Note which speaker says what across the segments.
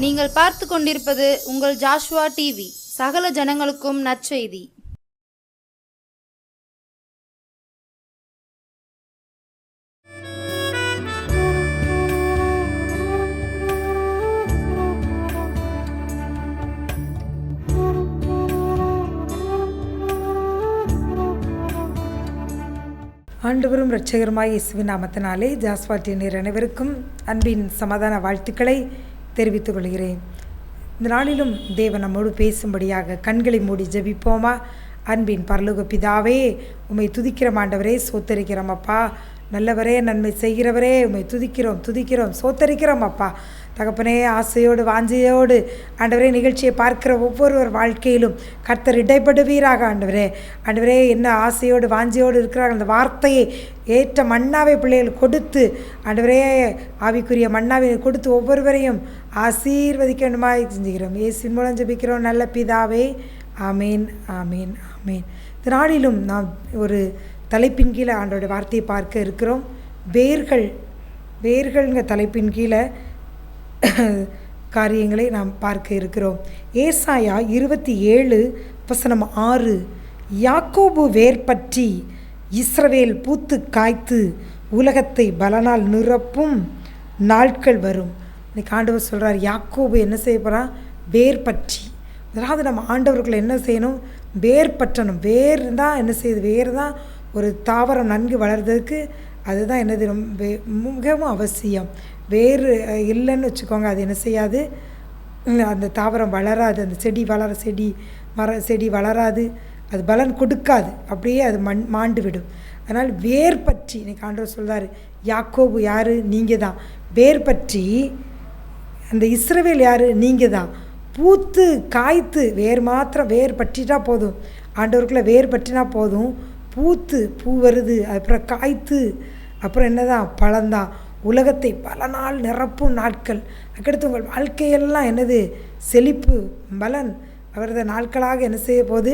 Speaker 1: நீங்கள் பார்த்து கொண்டிருப்பது உங்கள் ஜாஷ்வா டிவி. சகல ஜனங்களுக்கும் நற்செய்தி.
Speaker 2: ஆண்டவரும் இரட்சகருமாய் இயேசுவின் நாமத்தினாலே ஜாஸ்வா டிவி அனைவருக்கும் அன்பின் சமாதான வாழ்த்துக்களை தெரிவித்துக் கொள்கிறேன். இந்த நாளிலும் தேவன் நம்மோடு பேசும்படியாக கண்களை மூடி ஜெபிப்போமா. அன்பின் பரலோக பிதாவே, உம்மை துதிக்கிறோம் ஆண்டவரே, சோத்தரிக்கிறோம் அப்பா. நல்லவரே, நன்மை செய்கிறவரே, உம்மை துதிக்கிறோம் சோத்தரிக்கிறோம் அப்பா. தகப்பனே, ஆசையோடு வாஞ்சையோடு ஆண்டவரே நிகழ்ச்சியை பார்க்கிற ஒவ்வொருவர் வாழ்க்கையிலும் கர்த்தர் இடைப்படுவீராக ஆண்டவரே என்ன ஆசையோடு வாஞ்சையோடு இருக்கிறார்கள் அந்த வார்த்தையை ஏற்ற மன்னாவை பிள்ளைகள் கொடுத்து ஆண்டவரே ஆவிக்குரிய மன்னாவை கொடுத்து ஒவ்வொருவரையும் ஆசீர்வதிக்க வேண்டுமாய் செஞ்சுக்கிறோம். இயேசுவின் மூலம் ஜெபிக்கிறோம் நல்ல பிதாவே. ஆமேன் ஆமேன் ஆமேன். இந்த நாளிலும் நாம் ஒரு தலைப்பின் கீழே ஆண்டோடைய வார்த்தையை பார்க்க இருக்கிறோம். வேர்கள்ங்க தலைப்பின் கீழே காரியங்களை நாம் பார்க்க இருக்கிறோம். ஏசாயா 27:6, யாக்கோபு வேர் பற்றி இஸ்ரவேல் பூத்து காய்த்து உலகத்தை பலனால் நிரப்பும் நாட்கள் வரும். இன்னைக்கு ஆண்டவர் சொல்கிறார், யாக்கோபு என்ன செய்ய போகிறான்? வேர் பற்றி. அதாவது நம்ம ஆண்டவர்களை என்ன செய்யணும்? வேர் பற்றணும். வேர் தான் என்ன செய்யுது? வேர் தான் ஒரு தாவரம் நன்கு வளர்றதுக்கு அதுதான் என்னது ரொம்ப மிகவும் அவசியம். வேறு இல்லைன்னு வச்சுக்கோங்க, அது என்ன செய்யாது? அந்த தாவரம் வளராது. அந்த செடி வளராது, அது பலன் கொடுக்காது, அப்படியே அது மாண்டு விடும். அதனால் வேர் பற்றி இன்னைக்கு ஆண்டவர் சொல்கிறாரு, யாக்கோபு யார்? நீங்கள் தான். வேர் பற்றி அந்த இஸ்ரவேல் யார்? நீங்கள் தான். பூத்து காய்த்து வேர் பற்றிட்டா போதும். ஆண்டவருக்குள்ளே வேர் பற்றினா போதும். பூ வருது, அப்புறம் காய்த்து, அப்புறம் என்னதான்? பழந்தான். உலகத்தை பல நாள் நிரப்பும் நாட்கள். அதுக்கடுத்து உங்கள் வாழ்க்கையெல்லாம் என்னது? செழிப்பு, பலன் அவரது நாட்களாக என்ன செய்ய போகுது?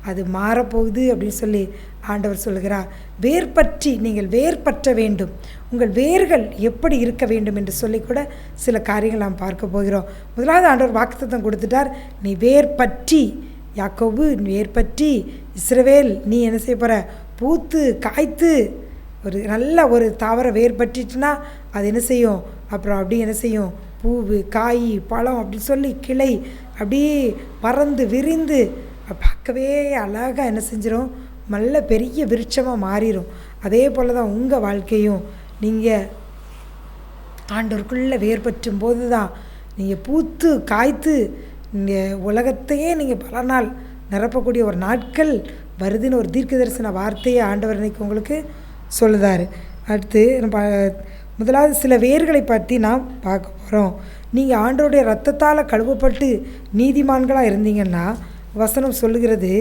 Speaker 2: அது மாறப்போகுது அப்படின்னு சொல்லி ஆண்டவர் சொல்கிறார். வேர் பற்றி நீங்கள் வேர் பற்ற வேண்டும். உங்கள் வேர்கள் எப்படி இருக்க வேண்டும் என்று சொல்லி கூட சில காரியங்கள் நாம் பார்க்க போகிறோம். முதலாவது ஆண்டவர் வாக்குத்தத்தம் கொடுத்துட்டார். நீ வேர் பற்றி, யாக்கோபு வேர் பற்றி, இஸ்ரவேல் நீ என்ன செய்ய போகிற? பூத்து காய்த்து ஒரு நல்ல ஒரு தாவரம் வேர் பற்றிட்டுனா அது என்ன செய்யும்? அப்புறம் அப்படி என்ன செய்யும்? பூவு, காய், பழம் அப்படின்னு சொல்லி கிளை அப்படியே பறந்து விரிந்து பார்க்கவே அழகாக என்ன செஞ்சிடும்? நல்ல பெரிய விருட்சமாக மாறிடும். அதே போல் தான் உங்கள் வாழ்க்கையும். நீங்கள் ஆண்டவருக்குள்ளே வேர் பற்றும் போது தான் நீங்கள் பூத்து காய்த்து நீங்கள் உலகத்தையே நீங்கள் பல நாள் நிரப்பக்கூடிய ஒரு நாட்கள் வருதுன்னு ஒரு தீர்க்க தரிசன வார்த்தையை ஆண்டவர் இன்னைக்கு உங்களுக்கு சொல்லுதார். அடுத்து நம்ம முதலாவது சில வேர்களை பற்றி நாம் பார்க்க போகிறோம். நீங்கள் ஆண்டவருடைய இரத்தத்தால் கழுவப்பட்டு நீதிமான்களாக இருந்தீங்கன்னா வசனம் சொல்லுகிறது,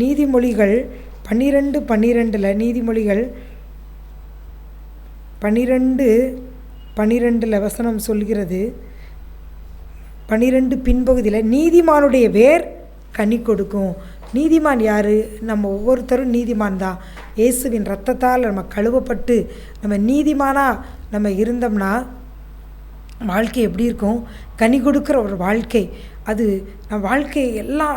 Speaker 2: நீதிமொழிகள் 12:12 நீதிமொழிகள் 12:12 வசனம் சொல்கிறது, 12 பின்பகுதியில் நீதிமானுடைய வேர் கனி கொடுக்கும். நீதிமான் யார்? நம்ம ஒவ்வொருத்தரும் நீதிமான் தான். இயேசுவின் இரத்தத்தால் நம்ம கழுவப்பட்டு நம்ம நீதிமானாக நம்ம இருந்தோம்னா வாழ்க்கை எப்படி இருக்கும்? கனி கொடுக்குற ஒரு வாழ்க்கை. அது நம்ம வாழ்க்கை எல்லாம்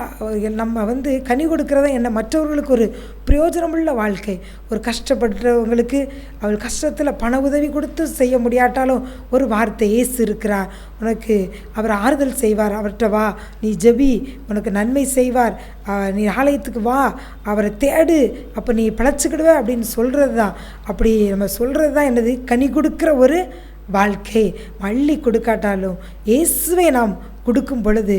Speaker 2: நம்ம கனி கொடுக்குறத என்ன? மற்றவர்களுக்கு ஒரு பிரயோஜனமுள்ள வாழ்க்கை. ஒரு கஷ்டப்படுறவங்களுக்கு அவள் கஷ்டத்தில் பண உதவி கொடுத்து செய்ய முடியாட்டாலும் ஒரு வார்த்தை, இயேசு இருக்கிறார், உனக்கு அவர் ஆறுதல் செய்வார், அவர்கிட்ட வா, நீ ஜெபி, உனக்கு நன்மை செய்வார், நீ ஆலயத்துக்கு வா, அவரை தேடு, அப்போ நீ பிழைச்சிக்கிடுவ அப்படின்னு சொல்கிறது தான். அப்படி நம்ம சொல்கிறது தான் என்னது? கனி கொடுக்குற ஒரு வாழ்க்கை. மல்லி கொடுக்காட்டாலும் இயேசுவை நாம் கொடுக்கும் பொழுது,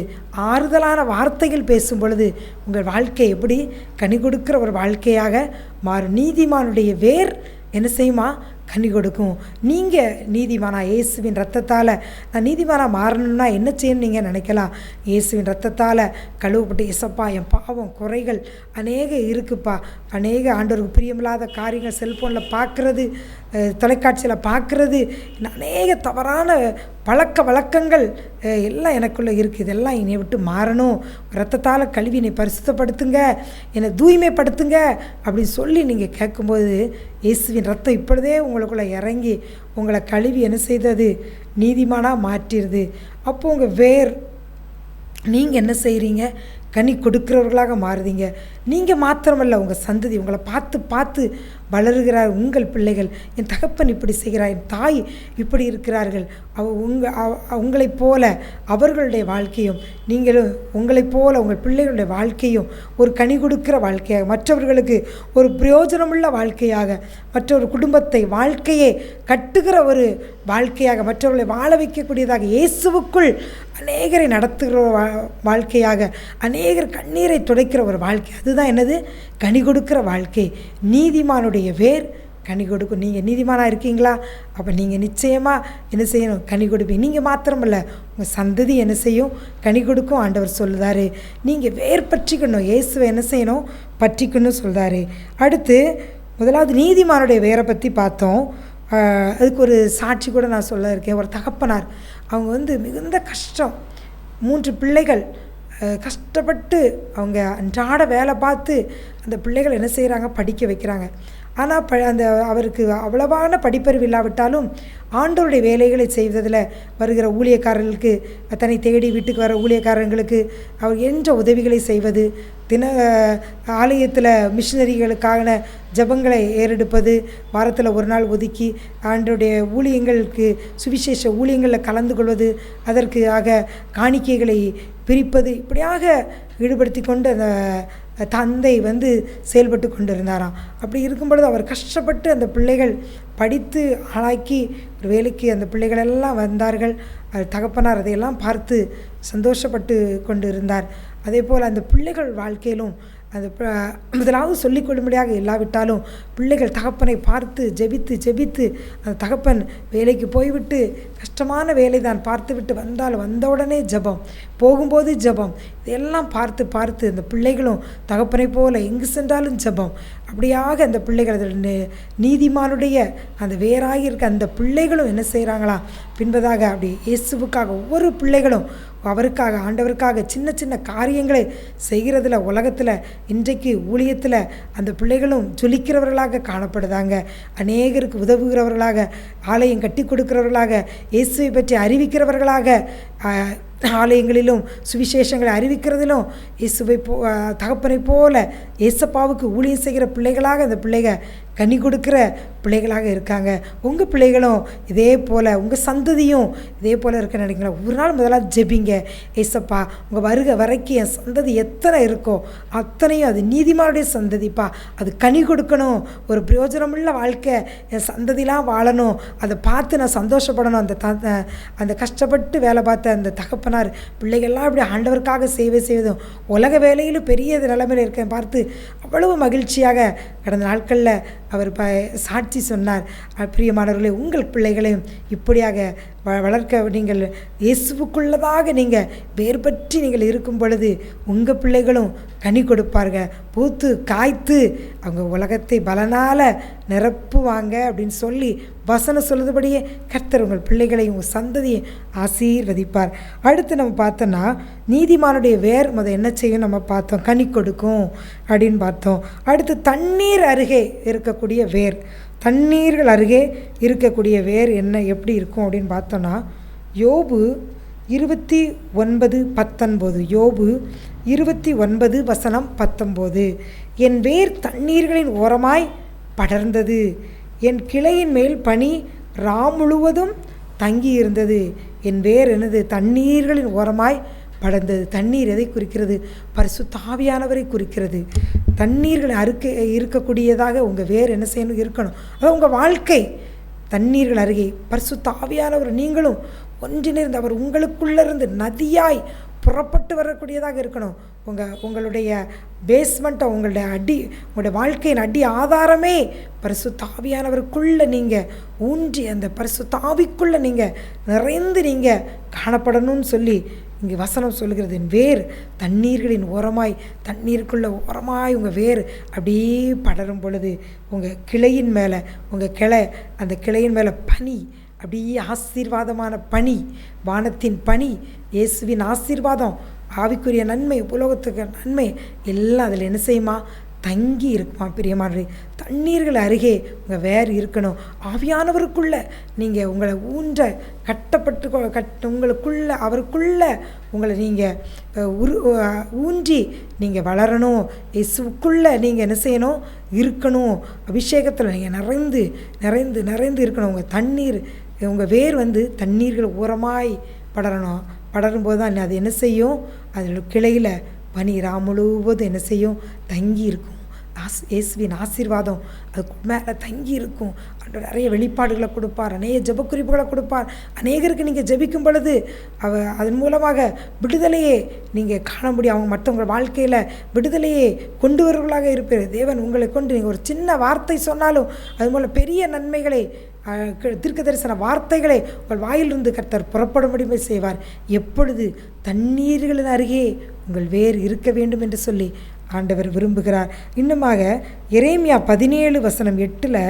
Speaker 2: ஆறுதலான வார்த்தைகள் பேசும் பொழுது உங்கள் வாழ்க்கை எப்படி கனி கொடுக்குற ஒரு வாழ்க்கையாக மாறும். நீதிமானுடைய வேர் என்ன செய்யுமா? கனி கொடுக்கும். நீங்கள் நீதிமானா? இயேசுவின் இரத்தத்தால் நான் நீதிமானாக மாறணும்னா என்ன செய்யணும் நீங்கள் நினைக்கலாம். இயேசுவின் இரத்தத்தால் கழுவப்பட்டு, இயேசப்பா என் பாவம் குறைகள் அநேக இருக்குப்பா, அநேக ஆண்டவருக்கு பிரியமில்லாத காரியங்கள் செல்ஃபோனில் பார்க்குறது, தொலைக்காட்சியில் பார்க்குறது, அநேக தவறான பழக்க வழக்கங்கள் எல்லாம் எனக்குள்ளே இருக்குது. இதெல்லாம் என்னை விட்டு மாறணும். இரத்தத்தால் கழுவி என்னை பரிசுத்தப்படுத்துங்க, என்னை தூய்மைப்படுத்துங்க அப்படின்னு சொல்லி நீங்கள் கேட்கும்போது இயேசுவின் ரத்தம் இப்பொழுதே உங்களுக்குள்ளே இறங்கி உங்களை கழுவி என்ன செய்தது? நீதிமானாக மாற்றிடுது. அப்போது உங்கள் வேர் நீங்கள் என்ன செய்கிறீங்க? கனி கொடுக்கிறவர்களாக மாறுதீங்க. நீங்கள் மாத்திரமல்ல, உங்கள் சந்ததி உங்களை பார்த்து பார்த்து வளருகிறார். உங்கள் பிள்ளைகள், என் தகப்பன் இப்படி செய்கிறார், என் தாய் இப்படி இருக்கிறார்கள், உங்களைப் போல அவர்களுடைய வாழ்க்கையும் நீங்களும் உங்களைப் போல உங்கள் பிள்ளைகளுடைய வாழ்க்கையும் ஒரு கனி கொடுக்கிற வாழ்க்கையாக, மற்றவர்களுக்கு ஒரு பிரயோஜனமுள்ள வாழ்க்கையாக, மற்றொரு குடும்பத்தை வாழ்க்கையை கட்டுகிற ஒரு வாழ்க்கையாக, மற்றவர்களை வாழ வைக்கக்கூடியதாக, இயேசுவுக்குள் அநேகரை நடத்துகிற வாழ்க்கையாக, அநேகர் கண்ணீரை துடைக்கிற ஒரு வாழ்க்கை. அதுதான் என்னது? கனி கொடுக்கிற வாழ்க்கை. நீதிமானுடைய வேர் கனி கொடுக்கும். நீங்கள் நீதிமானாக இருக்கீங்களா? அப்போ நீங்கள் நிச்சயமாக என்ன செய்யணும்? கனி கொடுப்பீங்க. நீங்கள் மாத்திரமல்ல, உங்கள் சந்ததி என்ன செய்யும்? கனி கொடுக்கும். ஆண்டவர் சொல்லுதாரு, நீங்கள் வேர் பற்றிக்கணும். இயேசுவை என்ன செய்யணும்? பற்றிக்கணும் சொல்கிறாரு. அடுத்து முதலாவது நீதிமானுடைய வேரை பற்றி பார்த்தோம். அதுக்கு ஒரு சாட்சி கூட நான் சொல்ல இருக்கேன். ஒரு தகப்பனார், அவங்க மிகுந்த கஷ்டம், 3 பிள்ளைகள், கஷ்டப்பட்டு அவங்க அன்றாட வேலை பார்த்து அந்த பிள்ளைகள் என்ன செய்கிறாங்க? படிக்க வைக்கிறாங்க. ஆனால் அவருக்கு அவ்வளவான படிப்பறிவு இல்லாவிட்டாலும் ஆண்டவருடைய வேலைகளை செய்வதில் வருகிற ஊழியக்காரர்களுக்கு, தன்னை தேடி வீட்டுக்கு வர ஊழியக்காரர்களுக்கு அவர் என்ற உதவிகளை செய்வது, ஆலயத்தில் மிஷினரிகளுக்கான ஜபங்களை ஏறெடுப்பது, வாரத்தில் ஒரு நாள் ஒதுக்கி ஆண்டவருடைய ஊழியங்களுக்கு, சுவிசேஷ ஊழியங்களில் கலந்து கொள்வது, அதற்காக காணிக்கைகளை பிரிப்பது, இப்படியாக ஈடுபடுத்தி கொண்டு அந்த தந்தை செயல்பட்டு கொண்டு இருந்தாராம். அப்படி இருக்கும் பொழுது அவர் கஷ்டப்பட்டு அந்த பிள்ளைகள் படித்து ஆளாக்கி ஒரு வேலைக்கு அந்த பிள்ளைகளெல்லாம் வந்தார்கள். தகப்பனார் அதையெல்லாம் பார்த்து சந்தோஷப்பட்டு கொண்டு இருந்தார். அதே போல் அந்த பிள்ளைகள் வாழ்க்கையிலும் அது முதலாவது சொல்லிக்கொள்ளும்படியாக இல்லாவிட்டாலும் பிள்ளைகள் தகப்பனை பார்த்து ஜெபித்து அந்த தகப்பன் வேலைக்கு போய்விட்டு கஷ்டமான வேலை தான் பார்த்துவிட்டு வந்தவுடனே ஜெபம், போகும்போது ஜெபம், இதெல்லாம் பார்த்து அந்த பிள்ளைகளும் தகப்பனை போல எங்கு சென்றாலும் ஜெபம். அப்படியாக அந்த பிள்ளைகள் நீதிமானுடைய அந்த வேறாக இருக்க அந்த பிள்ளைகளும் என்ன செய்கிறாங்களா? பின்பதாக அப்படி இயேசுவுக்காக ஒவ்வொரு பிள்ளைகளும் அவருக்காக, ஆண்டவருக்காக சின்ன சின்ன காரியங்களை செய்கிறதுல உலகத்தில் இன்றைக்கு ஊழியத்தில் அந்த பிள்ளைகளும் ஜொலிக்கிறவர்களாக காணப்படுதாங்க. அநேகருக்கு உதவுகிறவர்களாக, ஆலயம் கட்டி கொடுக்கிறவர்களாக, இயேசுவை பற்றி அறிவிக்கிறவர்களாக, ஆலயங்களிலும் சுவிசேஷங்களை அறிவிக்கிறதிலும் இயேசுவை தகப்பனை போல ஏசப்பாவுக்கு ஊழியம் செய்கிற பிள்ளைகளாக அந்த பிள்ளைகள் கனி கொடுக்கிற பிள்ளைகளாக இருக்காங்க. உங்கள் பிள்ளைகளும் இதே போல், உங்கள் சந்ததியும் இதே போல் இருக்க நினைக்கிறீங்களா? ஒரு நாள் முதலாக ஜெபிங்க. ஏசப்பா, உங்கள் வருகை வரைக்கும் என் சந்ததி எத்தனை இருக்கோ அத்தனையும் அது நீதிமானுடைய சந்ததிப்பா, அது கனி கொடுக்கணும், ஒரு பிரயோஜனமுள்ள வாழ்க்கை என் சந்ததிலாம் வாழணும், அதை பார்த்து நான் சந்தோஷப்படணும். அந்த கஷ்டப்பட்டு வேலை பார்த்த அந்த தகப்பனார் பிள்ளைகள்லாம் இப்படி ஆண்டவருக்காக சேவை செய்வதும், உலக வேலையிலும் பெரிய நிலைமையில் இருக்கேன் பார்த்து அவ்வளவு மகிழ்ச்சியாக கடந்த நாட்களில் அவர் சாட்சி சொன்னார். பிரியமானவர்களே, உங்கள் பிள்ளைகளையும் இப்படியாக வளர்க்க நீங்கள் இயேசுவுக்குள்ளதாக நீங்கள் வேர் பற்றி நீங்கள் இருக்கும் பொழுது உங்கள் பிள்ளைகளும் கனி கொடுப்பார்கள், பூத்து காய்த்து அவங்க உலகத்தை பலனால் நிரப்புவாங்க அப்படின்னு சொல்லி வசனம் சொல்லுறபடியே கர்த்தர் உங்கள் பிள்ளைகளையும் உங்கள் சந்ததியை ஆசீர்வதிப்பார். அடுத்து நம்ம பார்த்தோன்னா நீதிமானுடைய வேர் என்ன செய்யும் நம்ம பார்த்தோம்? கனி கொடுக்கும் அப்படின்னு பார்த்தோம். அடுத்து தண்ணீர் அருகே இருக்கக்கூடிய வேர், தண்ணீர்கள் அருகே இருக்கக்கூடிய வேர் எப்படி இருக்கும் அப்படின்னு பார்த்தோன்னா யோபு 29:19, யோபு 29:19, என் வேர் தண்ணீர்களின் ஓரமாய் படர்ந்தது, என் கிளையின் மேல் பனி முழுவதும் தங்கி இருந்தது. என் வேர் என்னது? தண்ணீர்களின் ஓரமாய் படர்ந்தது. தண்ணீர் எதை குறிக்கிறது? பரிசுத்த ஆவியானவரை குறிக்கிறது. தண்ணீர்கள் இருக்கக்கூடியதாக உங்கள் வேர் என்ன செய்யணும்? இருக்கணும். அதாவது உங்கள் வாழ்க்கை தண்ணீர்கள் அருகே பரிசுத்த ஆவியானவர் நீங்களும் ஒன்றிணைந்து அவர் உங்களுக்குள்ளேருந்து நதியாய் புறப்பட்டு வரக்கூடியதாக இருக்கணும். உங்களுடைய பேஸ்மெண்ட்டை, உங்களுடைய வாழ்க்கையின் அடி ஆதாரமே பரிசுத்த ஆவியானவருக்குள்ளே நீங்கள் ஊன்றி அந்த பரிசுத்த ஆவிக்குள்ளே நீங்கள் நிறைந்து நீங்கள் காணப்படணும்னு சொல்லி இங்கே வசனம் சொல்லுகிறது. என் வேர் தண்ணீர்களின் ஓரமாய், தண்ணீருக்குள்ள ஓரமாய் உங்கள் வேர் அப்படியே படரும் பொழுது உங்கள் கிளையின் மேலே, அந்த கிளையின் மேலே பனி, அப்படியே ஆசீர்வாதமான பனி, வானத்தின் பனி, இயேசுவின் ஆசீர்வாதம், ஆவிக்குரிய நன்மை, உலகத்துக்கு நன்மை எல்லாம் அதில் என்ன செய்யுமா? தங்கி இருக்குமா பிரியமானவரே. தண்ணீர்கள் அருகே உங்கள் வேர் இருக்கணும். ஆவியானவருக்குள்ளே நீங்கள் உங்களை ஊன்ற கட்டப்பட்டு உங்களுக்குள்ள அவருக்குள்ளே உங்களை நீங்கள் ஊன்றி நீங்கள் வளரணும். இயேசுக்குள்ளே நீங்கள் என்ன செய்யணும்? இருக்கணும். அபிஷேகத்தில் நீங்கள் நிறைந்து நிறைந்து நிறைந்து இருக்கணும். உங்கள் தண்ணீர் உங்கள் வேர் தண்ணீர்கள் ஓரமாய் படரணும். படரும்போது தான் அது என்ன செய்யும்? அதில் கிளையில் பனி முழுவதும் என்ன செய்யும்? தங்கி இருக்கும். இயேசுவின் ஆசீர்வாதம் அதுக்கு மேலே தங்கி இருக்கும். நிறைய வெளிப்பாடுகளை கொடுப்பார், அநேக ஜெபக்குறிப்புகளை கொடுப்பார். அநேகருக்கு நீங்கள் ஜெபிக்கும் பொழுது அதன் மூலமாக விடுதலையே நீங்கள் காண முடியும். அவங்க மற்றவங்க வாழ்க்கையில் விடுதலையே கொண்டு வருவர்களாக இருப்பார். தேவன் உங்களை கொண்டு நீங்கள் ஒரு சின்ன வார்த்தை சொன்னாலும் அது மூலம் பெரிய நன்மைகளை தீர்க்க தரிசன வார்த்தைகளை உங்கள் வாயிலிருந்து கர்த்தர் புறப்படும்படி செய்வார். எப்பொழுது தண்ணீர்களின் அருகே உங்கள் வேர் இருக்க வேண்டும் என்று சொல்லி ஆண்டவர் விரும்புகிறார். இன்னுமாக எரேமியா 17:8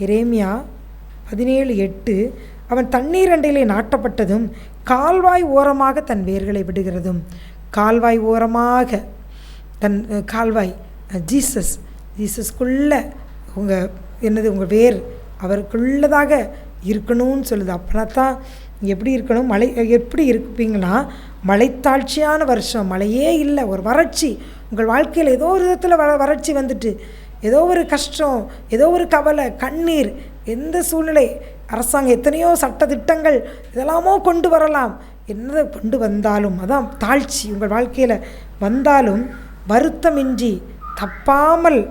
Speaker 2: எரேமியா 17:8 அவன் தண்ணீர் அண்டையிலே நாட்டப்பட்டதும் கால்வாய் ஓரமாக தன் வேர்களை விடுகிறதும். கால்வாய் ஓரமாக தன் கால்வாய் ஜீசஸ்குள்ளே உங்கள் வேர் அவருக்குள்ளதாக இருக்கணும்னு சொல்லுது. அப்படின்னா தான் எப்படி இருக்கணும்? எப்படி இருப்பீங்கன்னா, மழைத்தாழ்ச்சியான வருஷம், மழையே இல்லை, ஒரு வறட்சி உங்கள் வாழ்க்கையில் ஏதோ ஒரு விதத்தில் வறட்சி வந்துட்டு, ஏதோ ஒரு கஷ்டம், ஏதோ ஒரு கவலை, கண்ணீர், எந்த சூழ்நிலை, அரசாங்கம் எத்தனையோ சட்டத்திட்டங்கள் இதெல்லாமோ கொண்டு வரலாம். என்ன கொண்டு வந்தாலும் அதான் தாழ்ச்சி உங்கள் வாழ்க்கையில் வந்தாலும் வருத்தமின்றி தப்பாமல்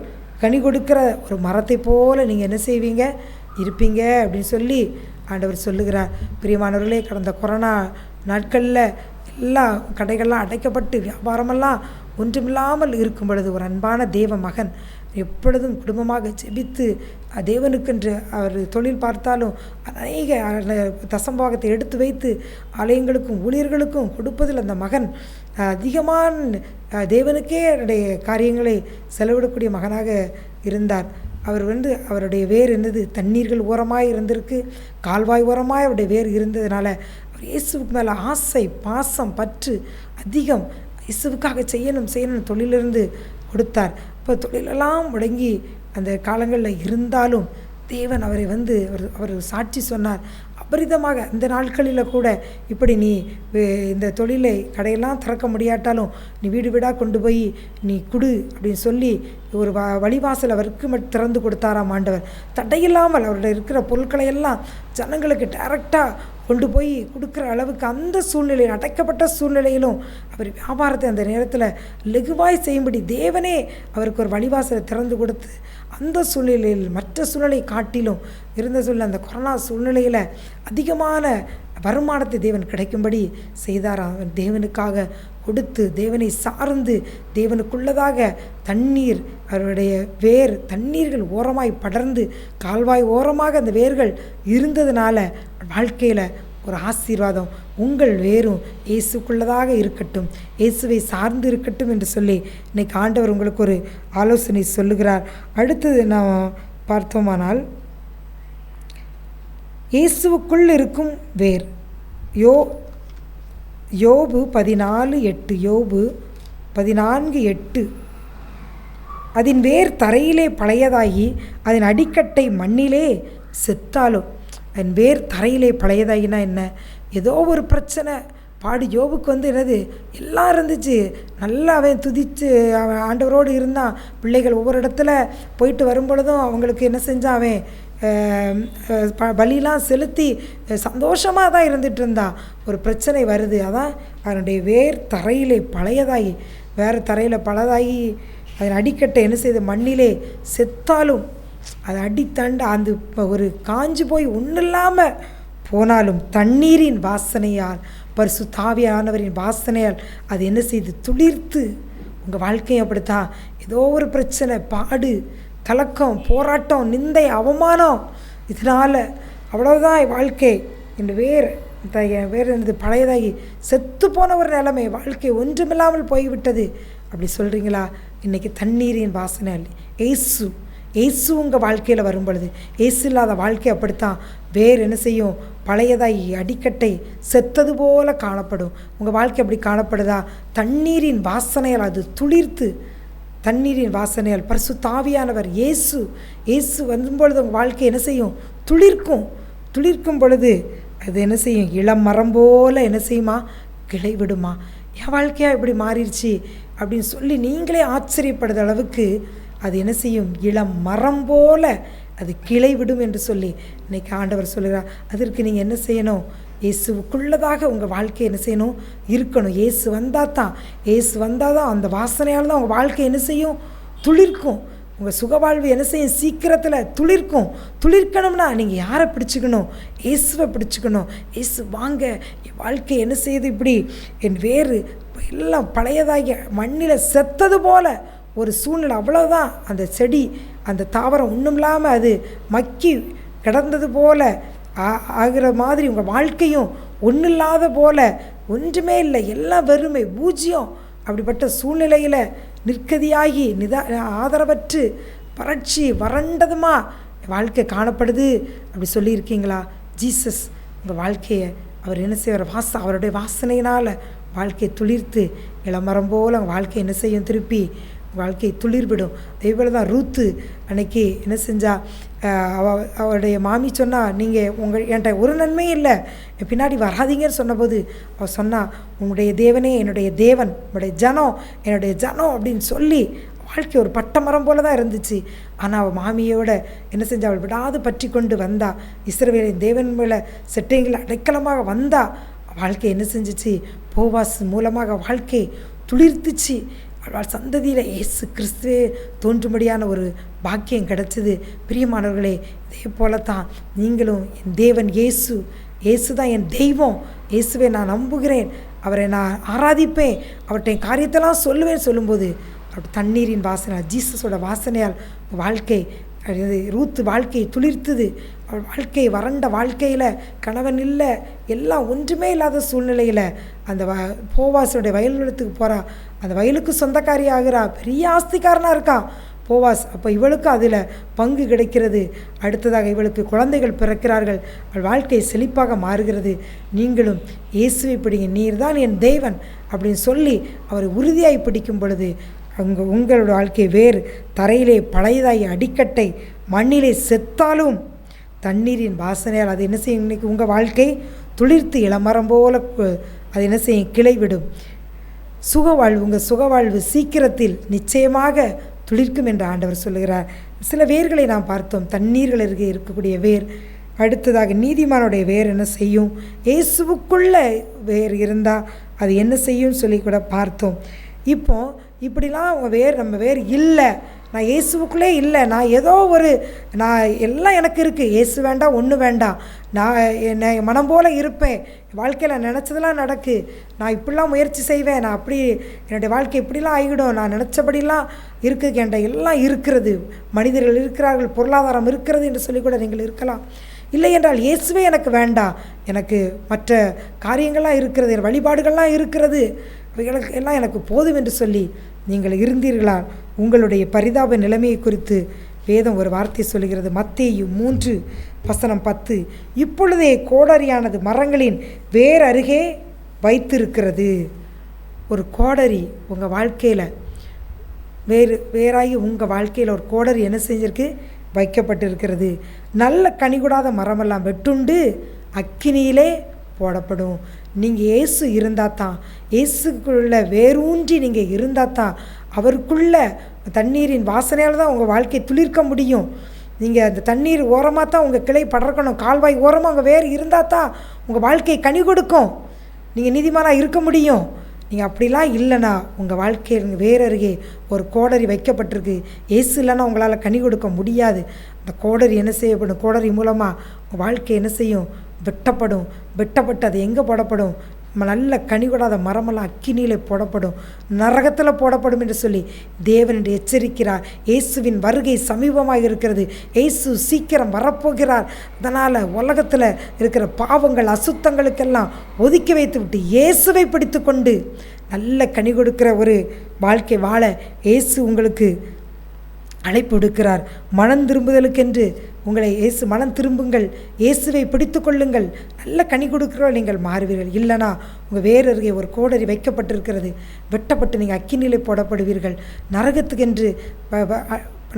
Speaker 2: கனி கொடுக்கிற ஒரு மரத்தை போல் நீங்கள் என்ன செய்வீங்க? இருப்பீங்க அப்படின்னு சொல்லி ஆண்டவர் சொல்லுகிறார். பிரியமானவர்களே, கடந்த கொரோனா நாட்களில் எல்லா கடைகள்லாம் அடைக்கப்பட்டு வியாபாரமெல்லாம் ஒன்றுமில்லாமல் இருக்கும் பொழுது ஒரு அன்பான தேவ மகன் எப்பொழுதும் குடும்பமாக ஜெபித்து தேவனுக்கென்று அவர் தொழில் பார்த்தாலும் அநேக தசம்பாகத்தை எடுத்து வைத்து ஆலயங்களுக்கும் ஊழியர்களுக்கும் கொடுப்பதில் அந்த மகன் அதிகமான தேவனுக்கே அவருடைய காரியங்களை செலவிடக்கூடிய மகனாக இருந்தார். அவர் அவருடைய வேர் தண்ணீர்கள் ஓரமாய் இருந்திருக்கு, கால்வாய் ஓரமாய் அவருடைய வேர் இருந்ததுனால அவர் இயேசுவுக்கு மேலே ஆசை, பாசம், பற்று அதிகம். இயேசுவுக்காக செய்யணும் தொழிலிருந்து கொடுத்தார். இப்போ தொழிலெல்லாம் முடங்கி அந்த காலங்களில் இருந்தாலும் தேவன் அவரை அவர் சாட்சி சொன்னார். அபரிதமாக இந்த நாட்களில் கூட இப்படி நீ இந்த தொழிலை கடையெல்லாம் திறக்க முடியாட்டாலும் நீ வீடு வீடாக கொண்டு போய் நீ கொடு அப்படின்னு சொல்லி ஒரு வழிவாசல் அவருக்கு திறந்து கொடுத்தாராம் ஆண்டவர். தடையில்லாமல் அவருடைய இருக்கிற பொருட்களை எல்லாம் ஜனங்களுக்கு டைரெக்டாக கொண்டு போய் கொடுக்குற அளவுக்கு அந்த சூழ்நிலையில், அடைக்கப்பட்ட சூழ்நிலையிலும் அவர் வியாபாரத்தை அந்த நேரத்தில் லெகுவாய் செய்யும்படி தேவனே அவருக்கு ஒரு வழிவாசலை திறந்து கொடுத்து அந்த சூழ்நிலையில் மற்ற சூழ்நிலை காட்டிலும் இருந்த சூழ்நிலை, அந்த கொரோனா சூழ்நிலையில் அதிகமான வருமானத்தை தேவன் கிடைக்கும்படி செய்தார். அவன் தேவனுக்காக கொடுத்து தேவனை சார்ந்து தேவனுக்குள்ளதாக தண்ணீர் அவருடைய வேர் தண்ணீர்கள் ஓரமாய் படர்ந்து கால்வாய் ஓரமாக அந்த வேர்கள் இருந்ததுனால வாழ்க்கையில் ஒரு ஆசீர்வாதம். உங்கள் வேரும் இயேசுக்குள்ளதாக இருக்கட்டும், இயேசுவை சார்ந்து இருக்கட்டும் என்று சொல்லி இன்னைக்கு ஆண்டவர் உங்களுக்கு ஒரு ஆலோசனை சொல்லுகிறார். அடுத்தது நாம் பார்த்தோமானால் இயேசுவுக்குள் இருக்கும் வேர். யோபு 14:8 யோபு 14:8 அதன் வேர் தரையிலே பழையதாகி அதன் அடிக்கட்டை மண்ணிலே செத்தாலும். அதன் வேர் தரையிலே பழையதாகினா என்ன? ஏதோ ஒரு பிரச்சனை பாடு. யோபுக்கு எல்லாம் இருந்துச்சு, நல்லா அவன் துதித்து அவன் ஆண்டவரோடு இருந்தான். பிள்ளைகள் ஒவ்வொரு இடத்துல போயிட்டு வரும்பொழுதும் அவங்களுக்கு என்ன செஞ்சான்? அவன் பலிலாம் செலுத்தி சந்தோஷமாக தான் இருந்துகிட்டு இருந்தான். ஒரு பிரச்சனை வருது, அதான் அவனுடைய வேர் தரையிலே பழையதாகி வேறு தரையில் பழதாகி அதன் அடிக்கட்டை என்ன செய்து மண்ணிலே செத்தாலும் அது அடித்தாண்டு அந்த ஒரு காஞ்சி போய் ஒன்றும் இல்லாமல் போனாலும் தண்ணீரின் வாசனையால் பரிசுத்த ஆவியானவரின் வாசனையால் அது என்ன செய்து துளிர்த்து. உங்கள் வாழ்க்கையை அப்படித்தான். ஏதோ ஒரு பிரச்சனை, பாடு, கலக்கம், போராட்டம், நிந்தை, அவமானம், இதனால் அவ்வளோதான் வாழ்க்கை. இந்த வேறு எனது பழையதாகி செத்து போன ஒரு நிலைமை, வாழ்க்கை ஒன்றுமில்லாமல் போய்விட்டது அப்படி சொல்கிறீங்களா? இன்றைக்கி தண்ணீரின் வாசனை இயேசு உங்கள் வாழ்க்கையில் வரும் பொழுது, இயேசு இல்லாத வாழ்க்கை அப்படித்தான். வேறு என்ன செய்யும்? பழையதாகி அடிக்கட்டை செத்தது போல காணப்படும். உங்கள் வாழ்க்கை அப்படி காணப்படுதா? தண்ணீரின் வாசனையால் அது துளிர்த்து தண்ணீரின் வாசனையால் பரிசுத்த ஆவியானவர் இயேசு வரும்பொழுது உங்கள் வாழ்க்கை என்ன செய்யும்? துளிர்க்கும் பொழுது அது என்ன செய்யும்? இளம் மரம் போல் என்ன செய்யுமா? கிளை விடுமா? என் வாழ்க்கையாக இப்படி மாறிடுச்சு அப்படின்னு சொல்லி நீங்களே ஆச்சரியப்படுற அளவுக்கு அது என்ன செய்யும்? இளம் மரம் போல அது கிளை விடும் என்று சொல்லி இன்னைக்கு ஆண்டவர் சொல்லுகிறார். அதற்கு நீங்கள் என்ன செய்யணும்? இயேசுக்குள்ளதாக உங்கள் வாழ்க்கை என்ன செய்யணும்? இருக்கணும். இயேசு வந்தால் தான் அந்த வாசனையால் தான் உங்கள் வாழ்க்கை என்ன செய்யும்? துளிர்க்கும். உங்கள் சுகவாழ்வு என்ன செய்யும்? சீக்கிரத்தில் துளிர்க்கணும்னா நீங்கள் யாரை பிடிச்சிக்கணும்? இயேசுவை பிடிச்சிக்கணும். இயேசு வாங்க, என் வாழ்க்கை என்ன செய்யுது? இப்படி என் வேறு எல்லாம் பழையதாகி மண்ணில் செத்தது போல ஒரு சூழ்நிலை. அவ்வளோதான். அந்த செடி, அந்த தாவரம் ஒன்றும் இல்லாமல் அது மக்கி கிடந்தது போல ஆகிற மாதிரி உங்கள் வாழ்க்கையும் ஒன்றும் இல்லாத போல, ஒன்றுமே இல்லை, எல்லாம் வெறுமை, பூஜ்யம். அப்படிப்பட்ட சூழ்நிலையில் நிற்கதியாகி ஆதரவற்று வறட்சி வறண்டதுமா வாழ்க்கை காணப்படுது அப்படி சொல்லியிருக்கீங்களா? ஜீசஸ் உங்கள் வாழ்க்கையை அவர் என்ன செய்வார்? அவருடைய வாசனையினால் வாழ்க்கையை துளிர்த்து இளமரம் போல் உங்கள் வாழ்க்கை என்ன செய்யும்? திருப்பி வாழ்க்கை துளிர்விடும். அதேபோல் தான் ரூத்து அன்னைக்கு என்ன செஞ்சா? அவருடைய மாமி சொன்னால், நீங்கள் என்கிட்ட ஒரு நன்மையும் இல்லை, என் பின்னாடி வராதிங்கன்னு சொன்னபோது அவள் சொன்னால், உங்களுடைய தேவனே என்னுடைய தேவன், உங்களுடைய ஜனம் என்னுடைய ஜனம் அப்படின்னு சொல்லி வாழ்க்கை ஒரு பட்ட மரம் போல தான் இருந்துச்சு. ஆனால் அவள் மாமியோட என்ன செஞ்சா? அவள் விடாது பற்றி கொண்டு வந்தா. இஸ்ரவேலின் தேவன் மேலே செட்டைங்களை அடைக்கலமாக வந்தா. வாழ்க்கை என்ன செஞ்சிச்சு? போவாஸ் மூலமாக வாழ்க்கை துளிர்த்துச்சு. அவள் சந்ததியில் இயேசு கிறிஸ்துவே தோன்றும்படியான ஒரு பாக்கியம் கிடச்சிது. பிரியமானவர்களே, இதே போல தான் நீங்களும் என் தேவன் இயேசு தான் என் தெய்வம், இயேசுவை நான் நம்புகிறேன், அவரை நான் ஆராதிப்பேன், அவர்கிட்ட என் காரியத்தெல்லாம் சொல்லும்போது அப்படி தண்ணீரின் வாசனை, ஜீசஸோட வாசனையால் வாழ்க்கை ரூத்து வாழ்க்கையை துளிர்த்துது. அவள் வாழ்க்கை வறண்ட வாழ்க்கையில் கணவன் இல்லை, எல்லாம் ஒன்றுமே இல்லாத சூழ்நிலையில் அந்த போவாஸோடைய வயலுக்கு போகிறா. அந்த வயலுக்கு சொந்தக்காரி ஆகிறா. பெரிய ஆஸ்திக்காரனாக இருக்கான் போவாஸ். அப்போ இவளுக்கு அதில் பங்கு கிடைக்கிறது. அடுத்ததாக இவளுக்கு குழந்தைகள் பிறக்கிறார்கள். அவள் வாழ்க்கை செழிப்பாக மாறுகிறது. நீங்களும் இயேசுவை பிடிங்க, நீர் தான் என் தேவன் அப்படின்னு சொல்லி அவரை உறுதியாய் பிடிக்கும் பொழுது உங்களோட வாழ்க்கை வேறு தரையிலே பழையதாகி அடிக்கட்டை மண்ணிலே செத்தாலும் தண்ணீரின் வாசனையால் அது என்ன செய்யும்? இன்றைக்கி உங்கள் வாழ்க்கை துளிர்த்து இளமரம் போல அது என்ன செய்யும்? கிளை விடும். உங்கள் சுகவாழ்வு சீக்கிரத்தில் நிச்சயமாக துளிர்க்கும் என்று ஆண்டவர் சொல்லுகிறார். சில வேர்களை நாம் பார்த்தோம். தண்ணீர்கள் இருக்கக்கூடிய வேர். அடுத்ததாக நீதிமானுடைய வேர் என்ன செய்யும்? இயேசுவுக்குள்ள வேர் இருந்தால் அது என்ன செய்யும் சொல்லி கூட பார்த்தோம். இப்படிலாம் நம்ம வேர் இல்லை, நான் இயேசுவுக்குள்ளே இல்லை, நான் ஏதோ நான் எல்லாம் எனக்கு இருக்குது, இயேசு வேண்டாம், ஒன்று வேண்டாம், நான் என்னை மனம் போல் இருப்பேன், வாழ்க்கையில் நினச்சதெல்லாம் நடக்கு, நான் இப்படிலாம் முயற்சி செய்வேன், நான் அப்படி என்னுடைய வாழ்க்கை இப்படிலாம் ஆகிடும், நான் நினச்சபடிலாம் இருக்குது, என்கிட்ட எல்லாம் இருக்கிறது, மனிதர்கள் இருக்கிறார்கள், பொருளாதாரம் இருக்கிறது என்று சொல்லி கூட நீங்கள் இருக்கலாம். இல்லை என்றால் இயேசுவே எனக்கு வேண்டாம், எனக்கு மற்ற காரியங்கள்லாம் இருக்கிறது, என் வழிபாடுகள்லாம் இருக்கிறது, இவைகளுக்கு எல்லாம் எனக்கு போதும் என்று சொல்லி நீங்கள் இருந்தீர்களா? உங்களுடைய பரிதாப நிலைமையை குறித்து வேதம் ஒரு வார்த்தை சொல்கிறது. மத்தேயு 3:10. இப்பொழுதே கோடரியானது மரங்களின் வேர் அருகே வைத்திருக்கிறது. ஒரு கோடரி உங்கள் வாழ்க்கையில் வேறாகி உங்கள் வாழ்க்கையில் ஒரு கோடரி என்ன செஞ்சிருக்கு? வைக்கப்பட்டிருக்கிறது. நல்ல கனிகூடாத மரமெல்லாம் வெட்டுண்டு அக்கினியிலே போடப்படும். நீங்கள் இயேசு இருந்தால் தான், இயேசுக்குள்ள வேரூன்றி நீங்கள் இருந்தால் தான், அவருக்குள்ள தண்ணீரின் வாசனையால் தான் உங்கள் வாழ்க்கை துளிர்க்க முடியும். நீங்கள் அந்த தண்ணீர் ஓரமாக தான் உங்கள் கிளை படர்க்கணும். கால்வாய் ஓரமாக உங்கள் வேர் இருந்தால் தான் உங்கள் வாழ்க்கை கனி கொடுக்கும், நீங்கள் நீதிமானாக இருக்க முடியும். நீங்கள் அப்படிலாம் இல்லைனா உங்கள் வாழ்க்கையில் வேறு அருகே ஒரு கோடரி வைக்கப்பட்டிருக்கு. இயேசு இல்லைன்னா உங்களால் கனி கொடுக்க முடியாது. அந்த கோடரி என்ன செய்யப்படும்? கோடரி மூலமாக உங்கள் வாழ்க்கை என்ன செய்யும்? வெட்டப்பட்டு அது எங்கே போடப்படும்? நல்ல கனிகூடாத மரமெல்லாம் அக்கினியில் போடப்படும், நரகத்தில் போடப்படும் என்று சொல்லி தேவன் என்று எச்சரிக்கிறார். இயேசுவின் வருகை சமீபமாக இருக்கிறது. இயேசு சீக்கிரம் வரப்போகிறார். அதனால் உலகத்தில் இருக்கிற பாவங்கள் அசுத்தங்களுக்கெல்லாம் ஒதுக்கி வைத்து விட்டு இயேசுவை பிடித்து கொண்டு நல்ல கனி கொடுக்கிற ஒரு வாழ்க்கை வாழ இயேசு உங்களுக்கு அழைப்பு விடுக்கிறார். மனம் திரும்புதலுக்கென்று உங்களை இயேசு மனம் திரும்புங்கள், இயேசுவை பிடித்து கொள்ளுங்கள், நல்ல கனி கொடுக்கிறோம் நீங்கள் மாறுவீர்கள். இல்லைனா உங்கள் வேர் அருகே ஒரு கோடரி வைக்கப்பட்டிருக்கிறது, வெட்டப்பட்டு நீங்கள் அக்கினியிலே போடப்படுவீர்கள். நரகத்துக்கென்று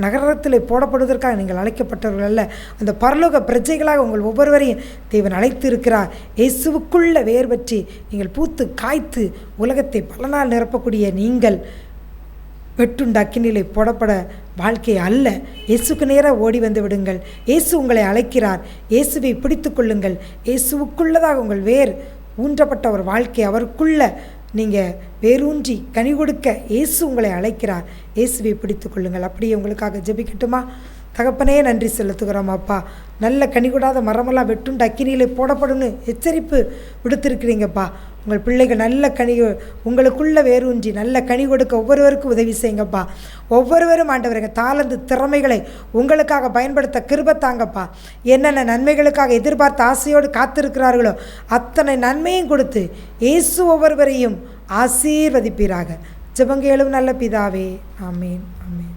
Speaker 2: நகரத்தில் போடப்படுவதற்காக நீங்கள் அழைக்கப்பட்டவர்கள் அல்ல, அந்த பரலோக பிரஜைகளாக உங்கள் ஒவ்வொருவரையும் தேவன் அழைத்து இருக்கிறார். இயேசுவுக்குள்ள வேர் பற்றி நீங்கள் பூத்து காய்த்து உலகத்தை பல நாள் நிரப்பக்கூடிய நீங்கள் வெட்டுண்ட அக்கினிலே போடப்பட வாழ்க்கை அல்ல. இயேசுக்கு நேராக ஓடி வந்து விடுங்கள். இயேசு உங்களை அழைக்கிறார். இயேசுவை பிடித்து கொள்ளுங்கள். இயேசுவுக்குள்ளதாக உங்கள் வேர் ஊன்றப்பட்ட ஒரு வாழ்க்கை, அவருக்குள்ள நீங்கள் வேரூன்றி கனி கொடுக்க இயேசு உங்களை அழைக்கிறார். இயேசுவை பிடித்து கொள்ளுங்கள். அப்படியே உங்களுக்காக ஜெபிக்கட்டுமா? தகப்பனே, நன்றி செலுத்துகிறோம் அப்பா. நல்ல கனி கொடாத மரமெல்லாம் வெட்டுண்டு அக்கினியிலே போடப்படும்னு எச்சரிப்பு விடுத்திருக்கிறீங்கப்பா. உங்கள் பிள்ளைகள் நல்ல கனி உங்களுக்குள்ள வேரூன்றி நல்ல கனி கொடுக்க ஒவ்வொருவருக்கும் உதவி செய்யுங்கப்பா. ஒவ்வொருவரும் ஆண்டவருங்க தாளந்து திறமைகளை உங்களுக்காக பயன்படுத்த கிருபை தாங்கப்பா. என்னென்ன நன்மைகளுக்காக எதிர்பார்த்த ஆசையோடு காத்திருக்கிறார்களோ அத்தனை நன்மையும் கொடுத்து இயேசு ஒவ்வொருவரையும் ஆசீர்வதிப்பீராக. ஜெபங்க எழும் நல்ல பிதாவே. ஆமேன், ஆமேன்.